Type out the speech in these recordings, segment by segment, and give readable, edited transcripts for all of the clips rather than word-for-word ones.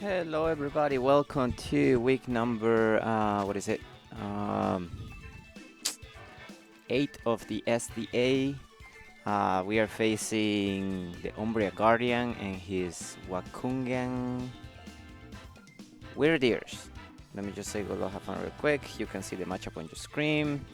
Hello everybody, welcome to week number, what is it? Um, 8 of the SDA. We are facing the Umbria Guardian and his Waukegan Wyrdeers. Let me just say go have fun real quick. You can see the matchup on your screen.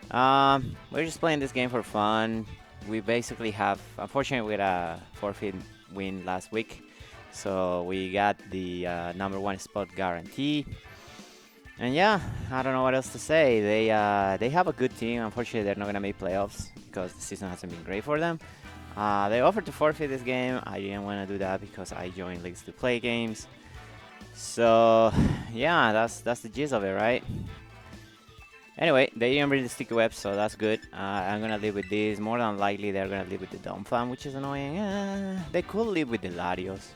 We're just playing this game for fun. We basically have, unfortunately, we had a forfeit win last week. So we got the number 1 spot guarantee, and yeah, I don't know what else to say. They have a good team. Unfortunately, they're not gonna make playoffs because the season hasn't been great for them. They offered to forfeit this game. I didn't want to do that because I joined leagues to play games. So yeah, that's the gist of it, right? Anyway, they didn't read the sticky web, so that's good. I'm gonna live with this. More than likely, they're gonna live with the dumb fan, which is annoying. They could live with the Larios.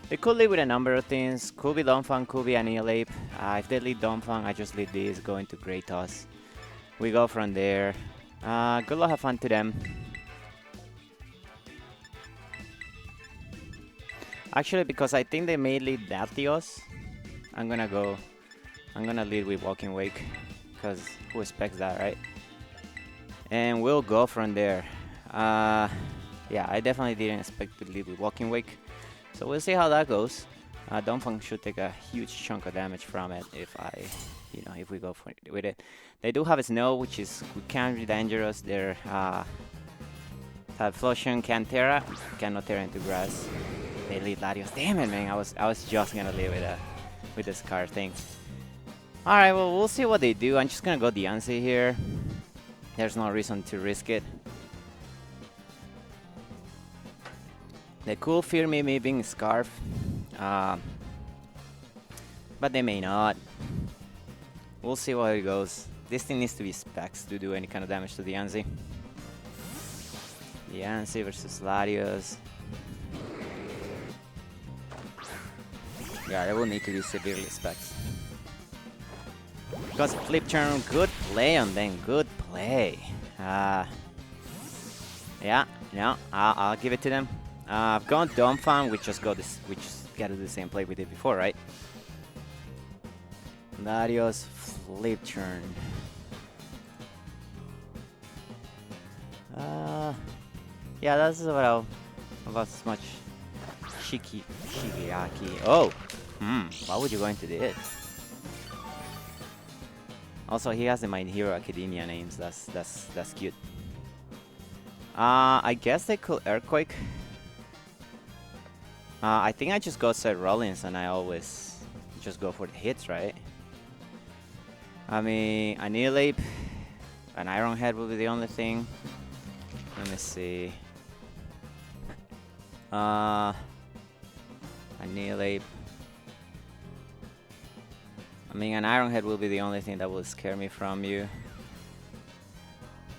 They could live with a number of things. Could be Donphan, could be Annihilate. If they lead Donphan, I just lead this, go into Great Toss. We go from there. Good luck, have fun to them. Actually, because I think they may lead Latios, I'm gonna lead with Walking Wake. Because who expects that, right? And we'll go from there. Yeah, I definitely didn't expect to lead with Walking Wake. So we'll see how that goes. Donphan should take a huge chunk of damage from it if we go for it with it. They do have a snow, which can be dangerous. Their type Fluxion cannot tear into grass. They lead Latios. Damn it, man! I was just gonna leave with this card thing. All right, well we'll see what they do. I'm just gonna go Diancie here. There's no reason to risk it. They could fear me being Scarf, but they may not. We'll see how it goes. This thing needs to be specs to do any kind of damage to Diancie. Diancie versus Latios. Yeah, they will need to be severely specs. Because flip turn, good play on them, good play. Yeah, no, I'll give it to them. I've gone Donphan, we just gotta do the same play we did before, right? Latios flip turn. Yeah, that's about as much Shigeaki. Oh, why would you go into this? Also, he has the My Hero Academia names. That's cute. I guess they could Earthquake. I think I just go Seth Rollins and I always just go for the hits, right? I mean, Annihilate, an Iron Head will be the only thing. Let me see. Annihilate. I mean, an Iron Head will be the only thing that will scare me from you.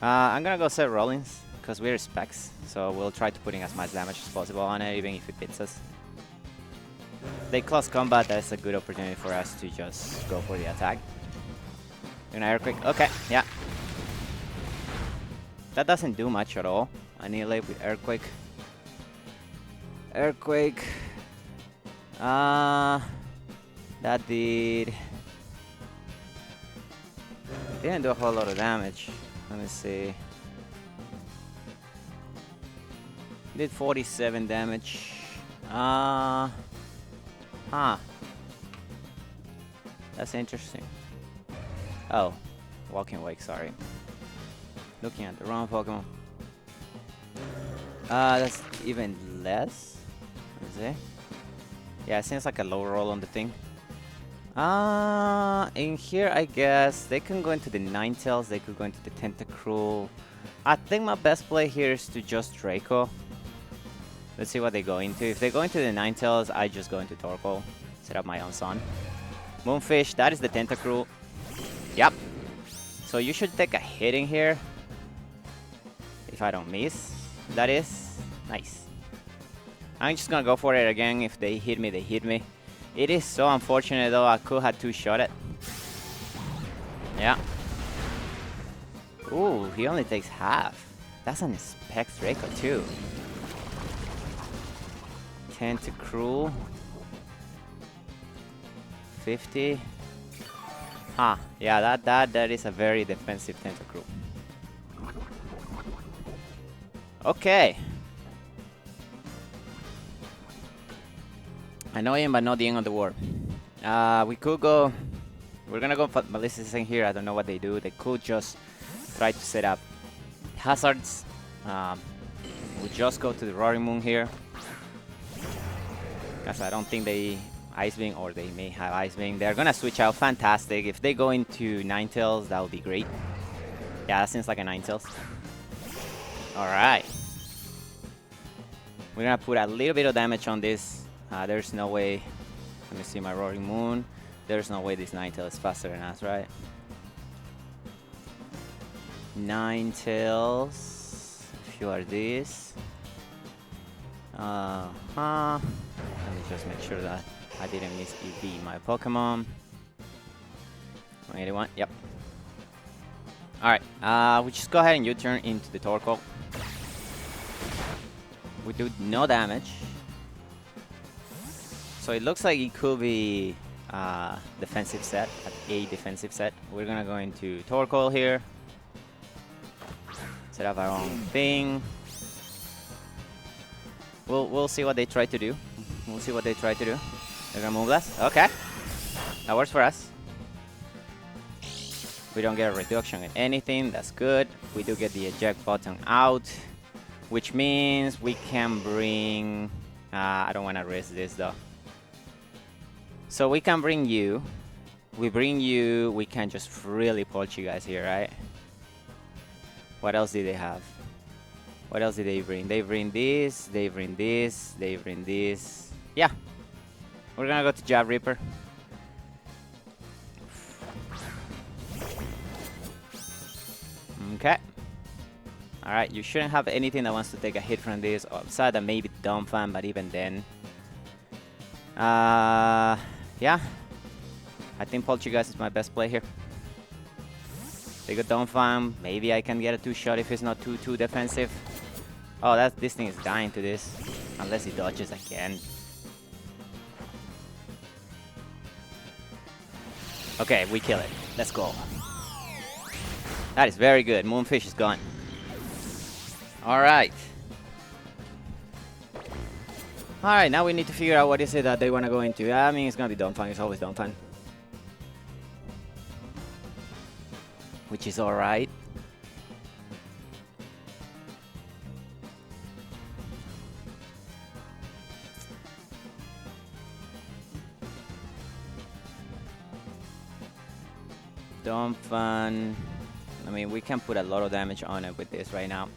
I'm gonna go Seth Rollins. Because we're specs, so we'll try to putting as much damage as possible on it, even if it beats us. They close combat, that's a good opportunity for us to just go for the attack. You're gonna Earthquake? Okay, yeah. That doesn't do much at all. Annihilate with Earthquake. Earthquake. That didn't do a whole lot of damage. Let me see. Did 47 damage. That's interesting. Oh, Walking Wake, sorry. Looking at the wrong Pokemon. That's even less. Is it? Yeah, it seems like a low roll on the thing. In here, I guess they can go into the Ninetales. They could go into the Tentacruel. I think my best play here is to just Draco. Let's see what they go into. If they go into the Ninetales, I just go into Torkoal. Set up my own Sun. Moonfish, that is the Tentacruel. Yep. So you should take a hit in here. If I don't miss. That is nice. I'm just gonna go for it again. If they hit me, they hit me. It is so unfortunate though. I could have two-shot it. Yeah. Ooh, he only takes half. That's an Specs Draco too. Tentacruel. 250. Huh, yeah, that is a very defensive Tentacruel. Okay. Annoying, but not the end of the world. We could go... We're gonna go for Melissa's in here. I don't know what they do. They could just try to set up hazards. We just go to the Roaring Moon here. Because I don't think they Ice Beam, or they may have Ice Beam. They're gonna switch out. Fantastic. If they go into Ninetales, that would be great. Yeah, that seems like a Ninetales. Alright. We're gonna put a little bit of damage on this. There's no way. Let me see my Roaring Moon. There's no way this Ninetales is faster than us, right? Ninetales. If you are this. Let me just make sure that I didn't miss EV my Pokemon. 181, yep. Alright, we just go ahead and U-turn into the Torkoal. We do no damage. So it looks like it could be defensive set, a defensive set. We're gonna go into Torkoal here. Set up our own thing. We'll see what they try to do. We'll see what they try to do. They're gonna move us. Okay. That works for us. We don't get a reduction in anything. That's good. We do get the eject button out, which means we can bring... I don't want to risk this though. So we can bring you. We bring you. We can just really pulch you guys here, right? What else did they have? What else did they bring? They bring this. They bring this. They bring this. Yeah. We're gonna go to Jab Reaper. Okay. Alright, you shouldn't have anything that wants to take a hit from this, outside of maybe Donphan, but even then. Yeah. I think Poltergeist is my best play here. Take a Donphan. Maybe I can get a 2-shot if it's not too defensive. Oh, this thing is dying to this. Unless he dodges again. Okay, we kill it. Let's go. That is very good. Moonfish is gone. Alright. Alright, now we need to figure out what is it that they want to go into. I mean, it's going to be Donphan. It's always Donphan. Which is alright. Donphan. I mean, we can put a lot of damage on it with this right now.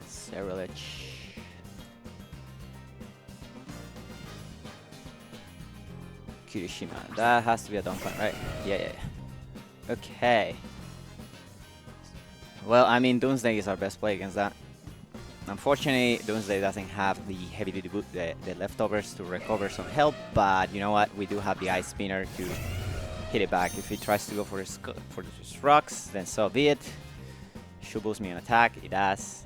Ceruledge. Kirishima. That has to be a Donphan, right? Yeah. Okay. Well, I mean, Doomsday is our best play against that. Unfortunately, Doomsday doesn't have the heavy duty boot, the leftovers to recover some health, but you know what? We do have the Ice Spinner to hit it back. If he tries to go for his rocks, then so be it. Should boost me an attack. It does.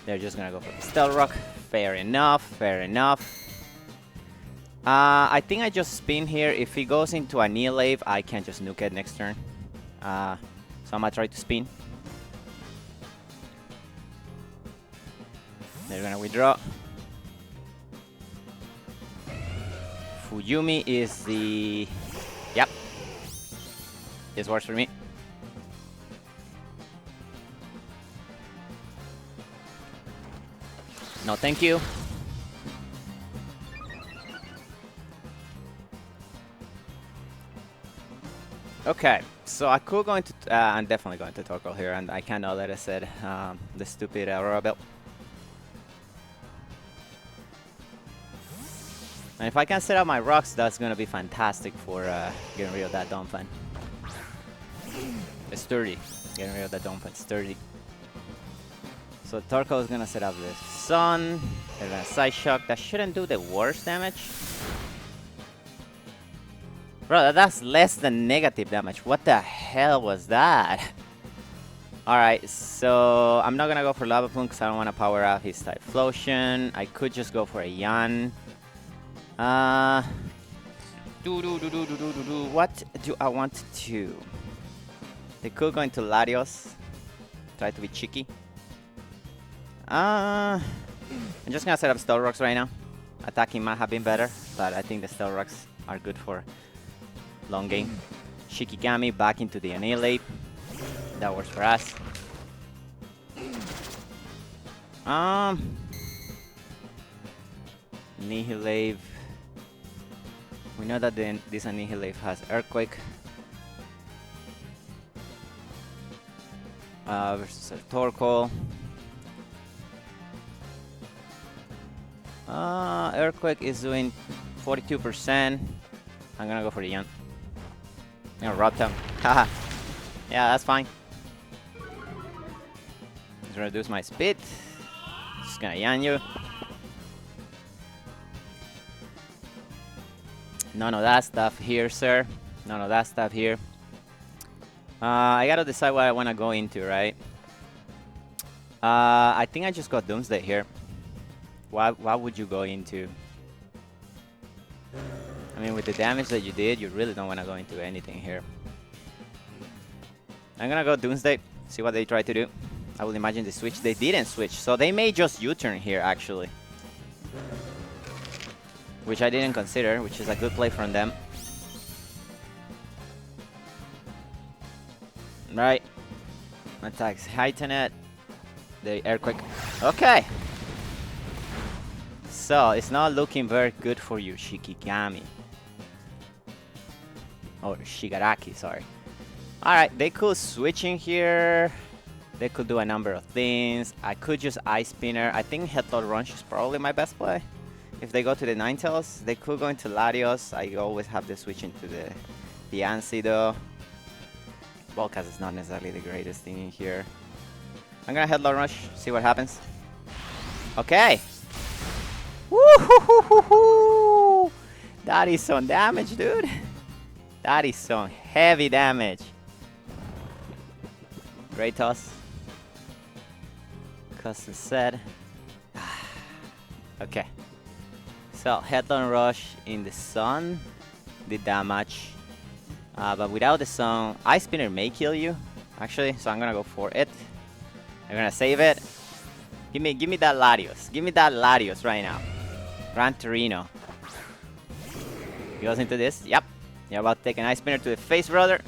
They're just gonna go for the Stealth Rock. Fair enough. Fair enough. I think I just spin here. If he goes into a Neolave, I can just nuke it next turn. So I'm gonna try to spin. They're gonna withdraw. Fuyumi is the... Yep. This works for me. No, thank you. Okay, so I could go into... I'm definitely going to Torkoal here, and I cannot let it said the stupid Aurora Belt. And if I can set up my rocks, that's going to be fantastic for getting rid of that Donphan. It's sturdy. Getting rid of that Donphan. Sturdy. So Torkoal is going to set up the Sun. They're going to Side Shock. That shouldn't do the worst damage. Bro, that's less than negative damage. What the hell was that? Alright, so I'm not going to go for Lava Plume because I don't want to power up his Typhlosion. I could just go for a Yan. What do I want to do? They could go into Larios. Try to be cheeky. I'm just gonna set up Stealth Rocks right now. Attacking might have been better, but I think the Stealth Rocks are good for long game. Shikigami back into the Annihilate. That works for us. Annihilate. We know that this Annihilate has Earthquake. Versus a Torkoal. Earthquake is doing 42%. I'm gonna go for the Yan. I'm gonna rob them. Haha. Yeah, that's fine. Let's reduce my speed. Just gonna Yan you. None of that stuff here, sir. None of that stuff here. I gotta decide what I wanna go into, right? I think I just got Doomsday here. What would you go into? I mean, with the damage that you did, you really don't wanna go into anything here. I'm gonna go Doomsday, see what they try to do. I will imagine they switch. They didn't switch, so they may just U-turn here, actually. Which I didn't consider, which is a good play from them. Right. Attacks heighten it. The Earthquake. Okay. So, it's not looking very good for you, Shikigami. Or Shigaraki, sorry. Alright, they could switch in here. They could do a number of things. I could just Ice Spinner. I think Headlong Rush is probably my best play. If they go to the Ninetales, they could go into Larios. I always have to switch into the Ansi though. Volcast is not necessarily the greatest thing in here. I'm gonna Headlong Rush, see what happens. Okay. Woo-hoo-hoo-hoo-hoo! That is some damage, dude. That is some heavy damage. Great toss. Custom set. Okay. So, Headlong Rush in the sun did damage. But without the sun, Ice Spinner may kill you, actually, so I'm gonna go for it. I'm gonna save it. Give me that Larios. Give me that Larios right now. Gran Torino. He goes into this. Yep. You're about to take an Ice Spinner to the face, brother.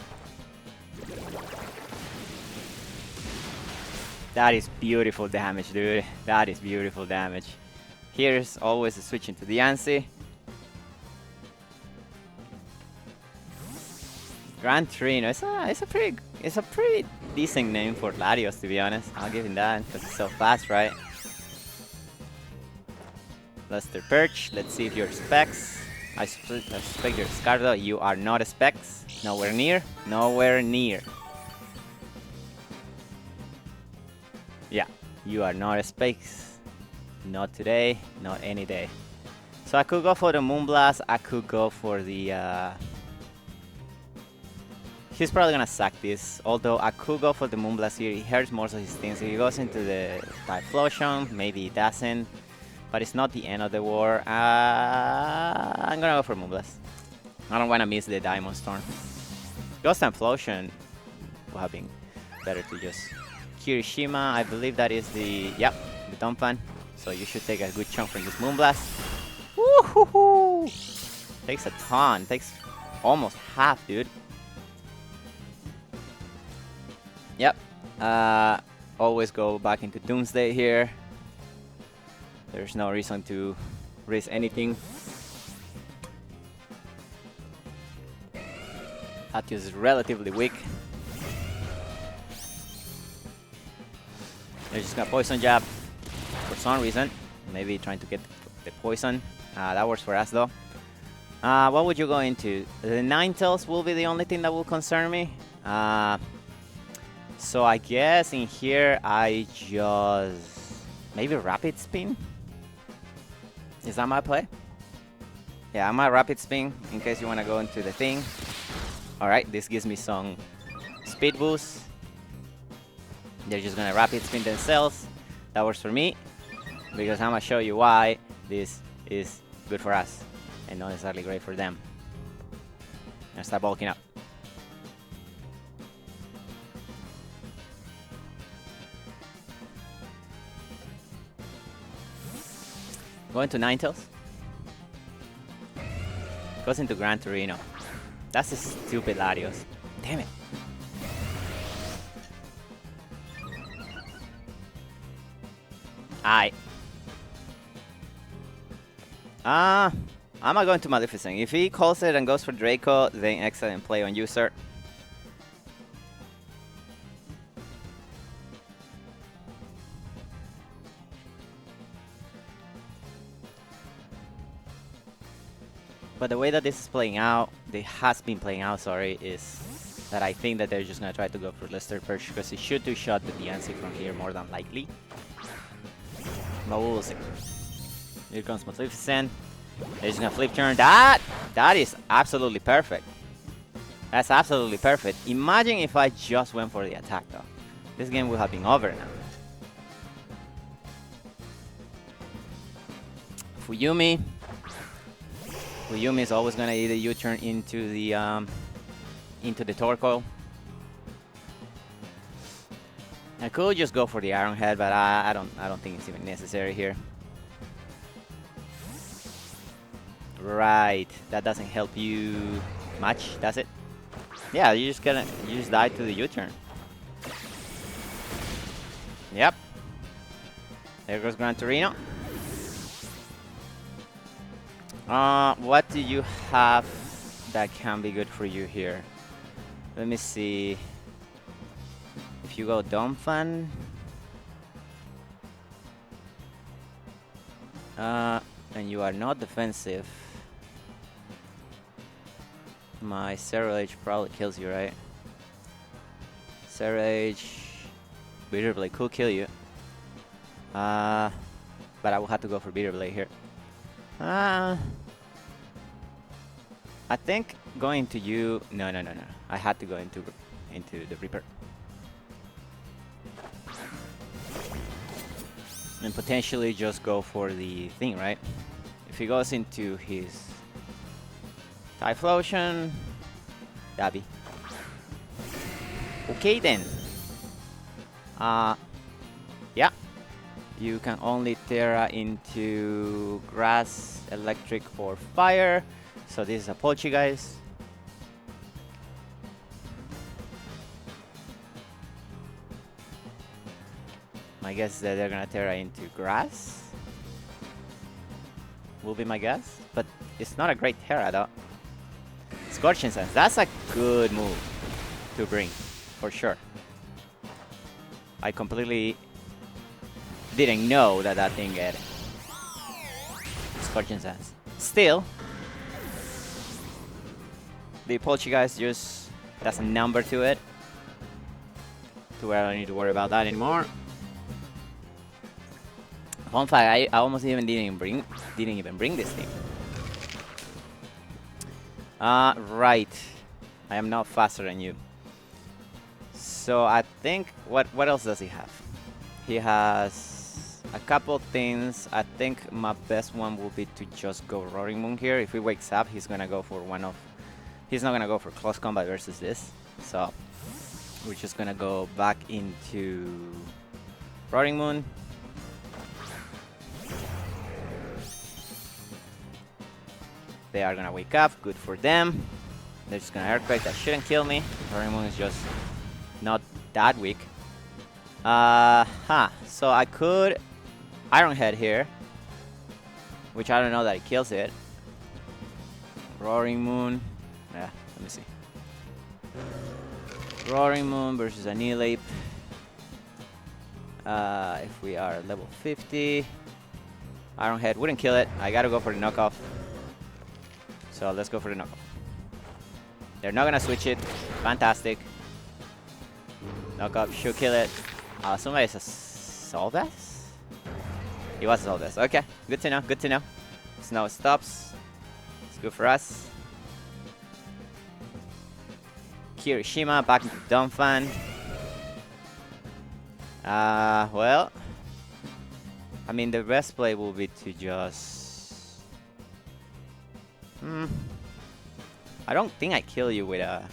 That is beautiful damage, dude. That is beautiful damage. Here's always a switch into the Ansi. Gran Torino. It's a pretty decent name for Larios, to be honest. I'll give him that because it's so fast, right? Luster Perch. Let's see if you're specs. I suspect you're Scardo. You are not a specs. Nowhere near. Nowhere near. Yeah, you are not a specs. Not today. Not any day. So I could go for the Moonblast. I could go for the. He's probably gonna sack this, although I could go for the Moonblast here. He hurts most of his things. If he goes into the Typhlosion, maybe he doesn't. But it's not the end of the war. I'm gonna go for Moonblast. I don't wanna miss the Diamond Storm. Ghost and Flosion would have been better to just... Kirishima, I believe that is the... Yep, the Donphan. So you should take a good chunk from this Moonblast. Woohoo! Takes a ton. Takes almost half, dude. Yep. Always go back into Doomsday here. There's no reason to risk anything. Atius is relatively weak. They're just gonna Poison Jab for some reason. Maybe trying to get the poison. That works for us though. What would you go into? The Ninetales will be the only thing that will concern me. So I guess in here I just... Maybe Rapid Spin? Is that my play? Yeah, I might Rapid Spin in case you want to go into the thing. Alright, this gives me some speed boost. They're just going to Rapid Spin themselves. That works for me. Because I'm going to show you why this is good for us. and not necessarily great for them. And start bulking up. Going to Ninetales. Goes into Gran Torino. That's a stupid Latios. Damn it. I'm not going to Maleficent. If he calls it and goes for Draco, then excellent play on you, sir. But the way that this is playing out, has been playing out, sorry, is that I think that they're just going to try to go for Lister Perch because he should two-shot the DNC from here more than likely. But we'll see. Here comes Maleficent. They're just going to flip turn. That is absolutely perfect. That's absolutely perfect. Imagine if I just went for the attack, though. This game would have been over now. Fuyumi is always gonna either U-turn into the Torkoal. I could just go for the Iron Head, but I don't think it's even necessary here. Right, that doesn't help you much, does it? Yeah, you just die to the U-turn. Yep. There goes Gran Torino. What do you have that can be good for you here? Let me see. If you go Donphan, and you are not defensive, my Serrage probably kills you, right? Serrage, Bitter Blade could kill you. But I will have to go for Bitter Blade here. I think going to you. No. I had to go into the Reaper. And potentially just go for the thing, right? If he goes into his Typhlosion, Dabi. Okay then. Yeah. You can only Terra into Grass, Electric, or Fire. So this is a Poltergeist. My guess is that they're gonna Terra into Grass. Will be my guess. But it's not a great Terra though. Scorching Sands. That's a good move to bring, for sure. I completely didn't know that thing had Scorching Sands. Still, the Poltergeist just has a number to it, to where I don't need to worry about that anymore. Fun fact, I almost didn't even bring this thing. Right. I am not faster than you. So I think what else does he have? He has a couple things. I think my best one will be to just go Roaring Moon here. If he wakes up, he's gonna go for he's not gonna go for close combat versus this. So we're just gonna go back into Roaring Moon. They are gonna wake up, good for them. They're just gonna Earthquake, that shouldn't kill me. Roaring Moon is just not that weak. So I could Iron Head here, which I don't know that it kills it. Roaring Moon, yeah, let me see. Roaring Moon versus Annihilate. If we are level 50, Iron Head wouldn't kill it. I gotta go for the knockoff. So let's go for the knockoff. They're not gonna switch it. Fantastic. Knockoff should kill it. Somebody's a Solvest? He was a Solvest. Okay, good to know, good to know. Snow stops. It's good for us. Kirishima back into Donphan. Well, I mean, the best play will be to just Hmm. I don't think I kill you with a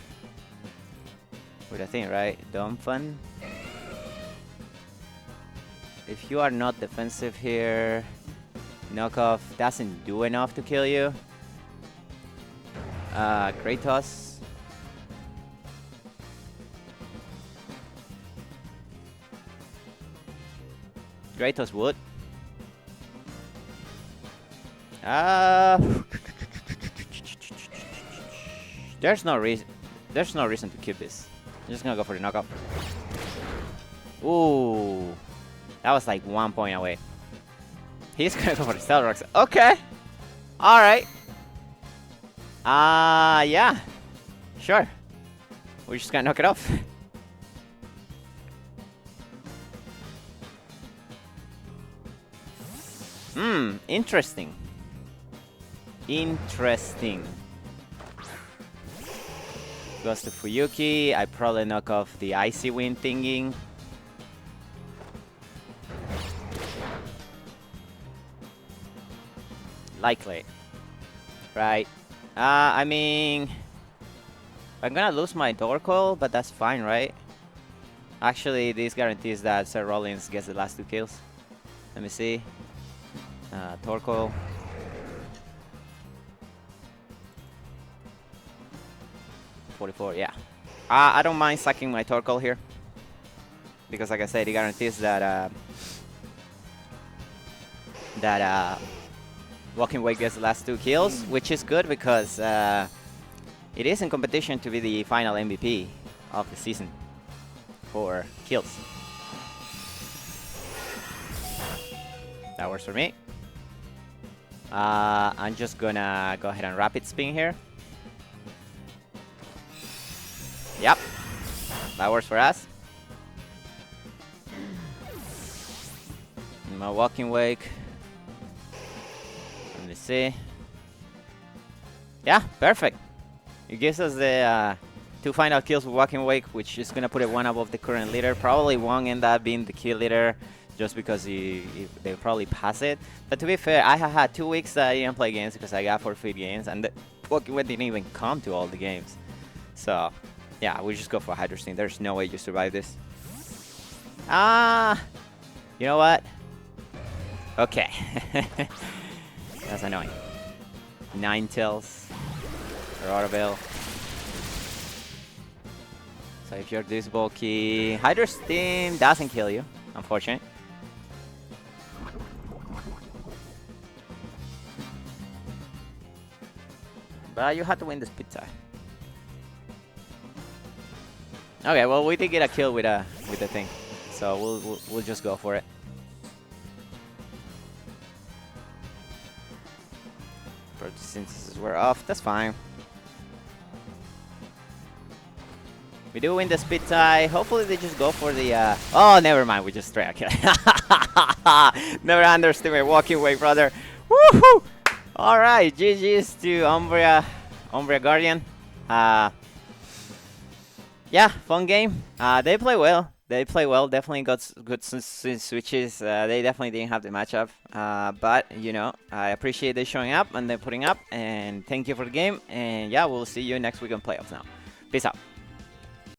thing, right? Dumb fun. If you are not defensive here, knockoff doesn't do enough to kill you. Kratos. Kratos would. There's no reason to keep this. I'm just gonna go for the knockoff. Ooh, that was like 1 point away. He's gonna go for the Stealth Rocks. Okay, all right. Yeah, sure. We're just gonna knock it off. Interesting. Interesting. Goes to Fuyuki. I probably knock off the Icy Wind thingy. Likely. Right. I mean, I'm gonna lose my door coil, but that's fine, right? Actually, this guarantees that Sir Rollins gets the last 2 kills. Let me see. Torkoal. $44, yeah. I don't mind sucking my Torkoal here. Because like I said, it guarantees that Walking Wake gets the last 2 kills, which is good because it is in competition to be the final MVP of the season for kills. That works for me. I'm just gonna go ahead and rapid spin here. Yep, that works for us. My Walking Wake. Let me see. Yeah, perfect. It gives us the 2 final kills with Walking Wake, which is gonna put it 1 above the current leader. Probably won't end up being the kill leader, just because they probably pass it. But to be fair, I have had 2 weeks that I didn't play games because I got forfeit games, and the Walking Wake didn't even come to all the games. So, yeah, we just go for Hydro Steam. There's no way you survive this. You know what? Okay. That's annoying. 9 tails. Rotobill. So if you're this bulky, Hydro Steam doesn't kill you, unfortunately. But you have to win this pizza. Okay, well we did get a kill with the thing, so we'll just go for it. Photosynthesis were off. That's fine. We do win the spit tie. Hopefully they just go for the oh, never mind. We just straight out kill. Never underestimate Walking Wake, brother. Woohoo! All right, GG's to Umbria Guardian. Yeah, fun game. They play well. Definitely got good switches. They definitely didn't have the matchup. But, you know, I appreciate they showing up and they're putting up. And thank you for the game. And, yeah, we'll see you next week on playoffs now. Peace out.